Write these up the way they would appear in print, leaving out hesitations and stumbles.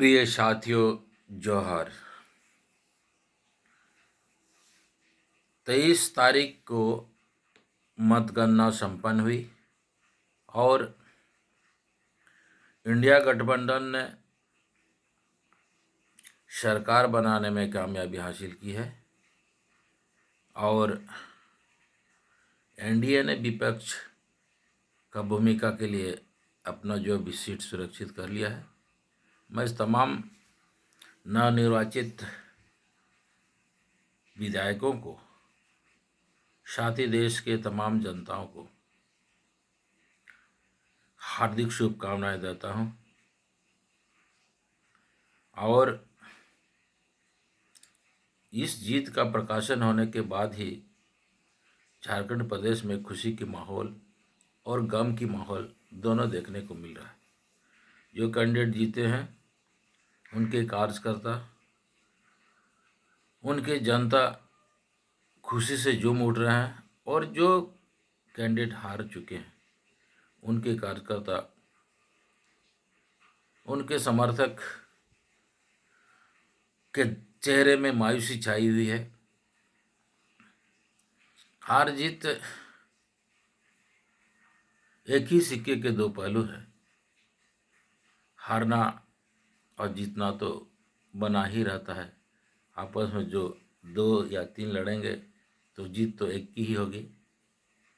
प्रिय साथियों, जौहर 23 तारीख को मतगणना संपन्न हुई और इंडिया गठबंधन ने सरकार बनाने में कामयाबी हासिल की है और एनडीए ने विपक्ष का भूमिका के लिए अपना जो भी सीट सुरक्षित कर लिया है। मैं इस तमाम नवनिर्वाचित विधायकों को, साथ ही देश के तमाम जनताओं को हार्दिक शुभकामनाएं देता हूं और इस जीत का प्रकाशन होने के बाद ही झारखंड प्रदेश में खुशी की माहौल और गम की माहौल दोनों देखने को मिल रहा है। जो कैंडिडेट जीते हैं उनके कार्यकर्ता, उनके जनता खुशी से झूम उठ रहे हैं और जो कैंडिडेट हार चुके हैं उनके कार्यकर्ता, उनके समर्थक के चेहरे में मायूसी छाई हुई है। हार जीत एक ही सिक्के के दो पहलू हैं। हारना और जीतना तो बना ही रहता है। आपस में जो 2 या 3 लड़ेंगे तो जीत तो एक की ही होगी।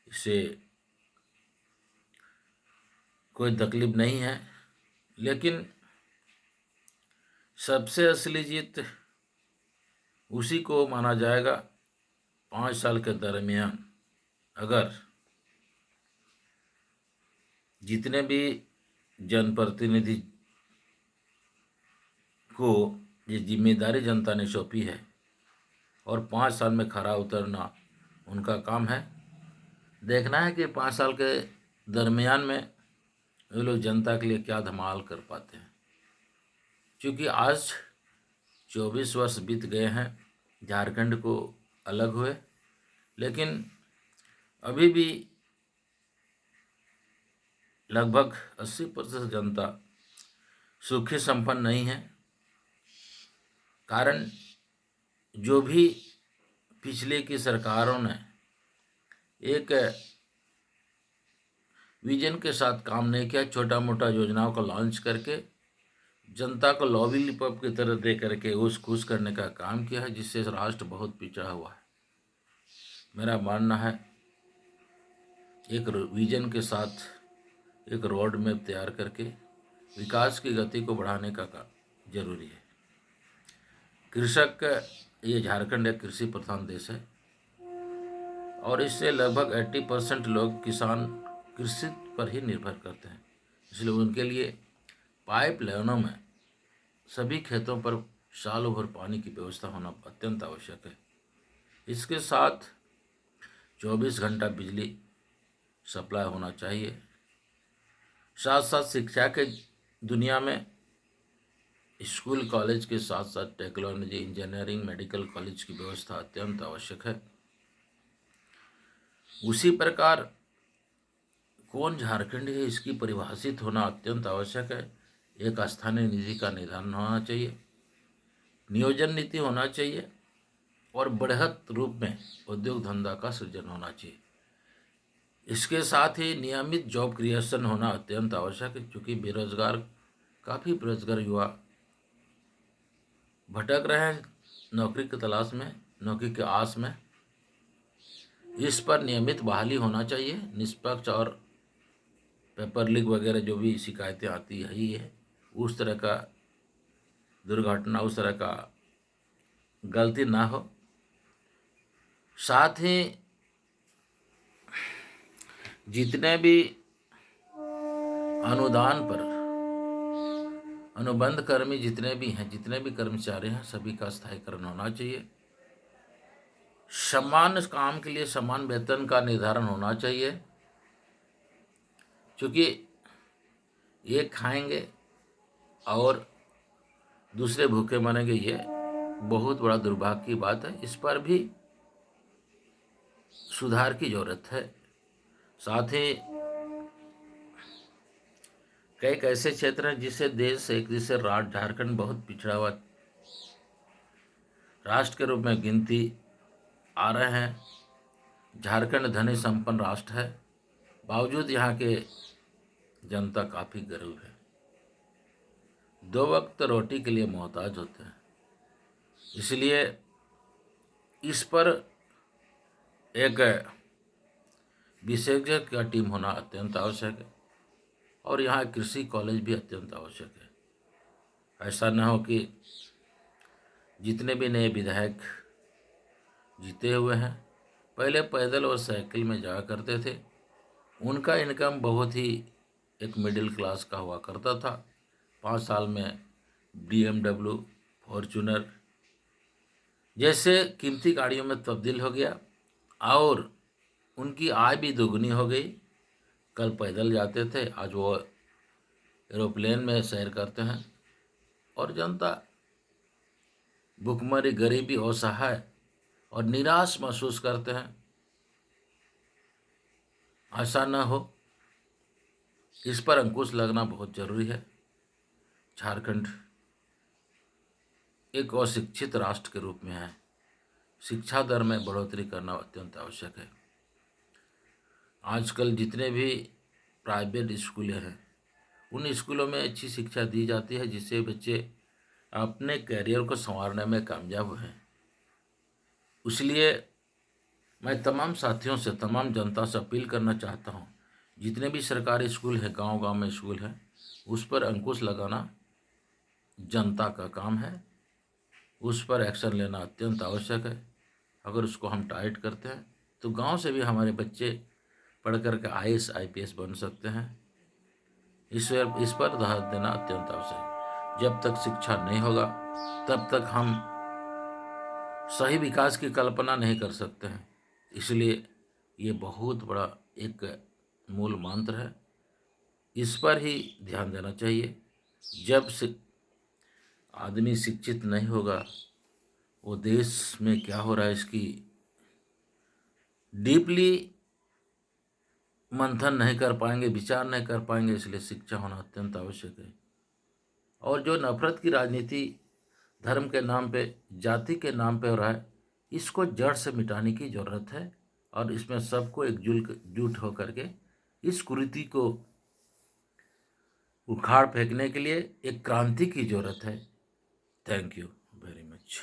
इससे कोई तकलीफ नहीं है, लेकिन सबसे असली जीत उसी को माना जाएगा 5 साल के दरमियान अगर जितने भी जनप्रतिनिधि को ये जिम्मेदारी जनता ने सौंपी है और 5 साल में खरा उतरना उनका काम है। देखना है कि 5 साल के दरमियान में ये लोग जनता के लिए क्या धमाल कर पाते हैं। क्योंकि आज 24 वर्ष बीत गए हैं झारखंड को अलग हुए, लेकिन अभी भी लगभग 80% जनता सुखी संपन्न नहीं है। कारण जो भी पिछले की सरकारों ने एक विजन के साथ काम नहीं किया, छोटा मोटा योजनाओं को लॉन्च करके जनता को लॉलीपॉप की तरह दे करके उस खुश करने का काम किया है, जिससे राष्ट्र बहुत पिछड़ा हुआ है। मेरा मानना है एक विजन के साथ एक रोड मैप तैयार करके विकास की गति को बढ़ाने का जरूरी है। कृषक, ये झारखंड एक कृषि प्रधान देश है और इससे लगभग 80% लोग किसान कृषि पर ही निर्भर करते हैं। इसलिए उनके लिए पाइप लाइनों में सभी खेतों पर सालों भर पानी की व्यवस्था होना अत्यंत आवश्यक है। इसके साथ 24 घंटा बिजली सप्लाई होना चाहिए। साथ साथ शिक्षा के दुनिया में स्कूल कॉलेज के साथ साथ टेक्नोलॉजी, इंजीनियरिंग, मेडिकल कॉलेज की व्यवस्था अत्यंत आवश्यक है। उसी प्रकार कौन झारखंडी है इसकी परिभाषित होना अत्यंत आवश्यक है। एक स्थानीय निधि का निर्धारण होना चाहिए, नियोजन नीति होना चाहिए और बढ़त रूप में उद्योग धंधा का सृजन होना चाहिए। इसके साथ ही नियमित जॉब क्रिएशन होना अत्यंत आवश्यक है, क्योंकि काफ़ी बेरोजगार युवा भटक रहे हैं नौकरी की तलाश में, नौकरी के आस में। इस पर नियमित बहाली होना चाहिए। निष्पक्ष और पेपर लीक वगैरह जो भी शिकायतें आती है ही है, उस तरह का दुर्घटना, उस तरह का गलती ना हो। साथ ही जितने भी अनुदान पर अनुबंध कर्मी जितने भी हैं, जितने भी कर्मचारी हैं, सभी का स्थायीकरण होना चाहिए। समान काम के लिए समान वेतन का निर्धारण होना चाहिए, क्योंकि एक खाएंगे और दूसरे भूखे मरेंगे, ये बहुत बड़ा दुर्भाग्य की बात है। इस पर भी सुधार की जरूरत है। साथ ही कई ऐसे क्षेत्र हैं जिससे देश एक जिससे राज्य झारखंड बहुत पिछड़ा हुआ राष्ट्र के रूप में गिनती आ रहे हैं। झारखंड धनी संपन्न राष्ट्र है, बावजूद यहाँ के जनता काफ़ी गरीब है, 2 वक्त रोटी के लिए मोहताज होते हैं। इसलिए इस पर एक विशेषज्ञ का टीम होना अत्यंत आवश्यक है और यहाँ कृषि कॉलेज भी अत्यंत आवश्यक है। ऐसा न हो कि जितने भी नए विधायक जीते हुए हैं पहले पैदल और साइकिल में जाया करते थे, उनका इनकम बहुत ही एक मिडिल क्लास का हुआ करता था। 5 साल में BMW, फॉर्च्यूनर जैसे कीमती गाड़ियों में तब्दील हो गया और उनकी आय भी दोगुनी हो गई। कल पैदल जाते थे, आज वो एरोप्लेन में सैर करते हैं और जनता भुखमरी, गरीबी, असहाय और निराश महसूस करते हैं। ऐसा न हो, इस पर अंकुश लगना बहुत जरूरी है। झारखंड एक अशिक्षित राष्ट्र के रूप में है, शिक्षा दर में बढ़ोतरी करना अत्यंत आवश्यक है। आजकल जितने भी प्राइवेट स्कूलें हैं उन स्कूलों में अच्छी शिक्षा दी जाती है जिससे बच्चे अपने करियर को संवारने में कामयाब हैं। इसलिए मैं तमाम साथियों से, तमाम जनता से अपील करना चाहता हूँ, जितने भी सरकारी स्कूल हैं, गांव-गांव में स्कूल हैं, उस पर अंकुश लगाना जनता का काम है। उस पर एक्शन लेना अत्यंत आवश्यक है। अगर उसको हम टाइट करते हैं तो गांव से भी हमारे बच्चे पढ़ कर के IAS IPS बन सकते हैं। इस पर ध्यान देना अत्यंत आवश्यक है। जब तक शिक्षा नहीं होगा तब तक हम सही विकास की कल्पना नहीं कर सकते हैं। इसलिए ये बहुत बड़ा एक मूल मंत्र है, इस पर ही ध्यान देना चाहिए। जब से आदमी शिक्षित नहीं होगा, वो देश में क्या हो रहा है इसकी डीपली मंथन नहीं कर पाएंगे, विचार नहीं कर पाएंगे। इसलिए शिक्षा होना अत्यंत आवश्यक है। और जो नफरत की राजनीति धर्म के नाम पे, जाति के नाम पे हो रहा है, इसको जड़ से मिटाने की ज़रूरत है और इसमें सबको एकजुट होकर के इस कुरीति को उखाड़ फेंकने के लिए एक क्रांति की ज़रूरत है। Thank you very much.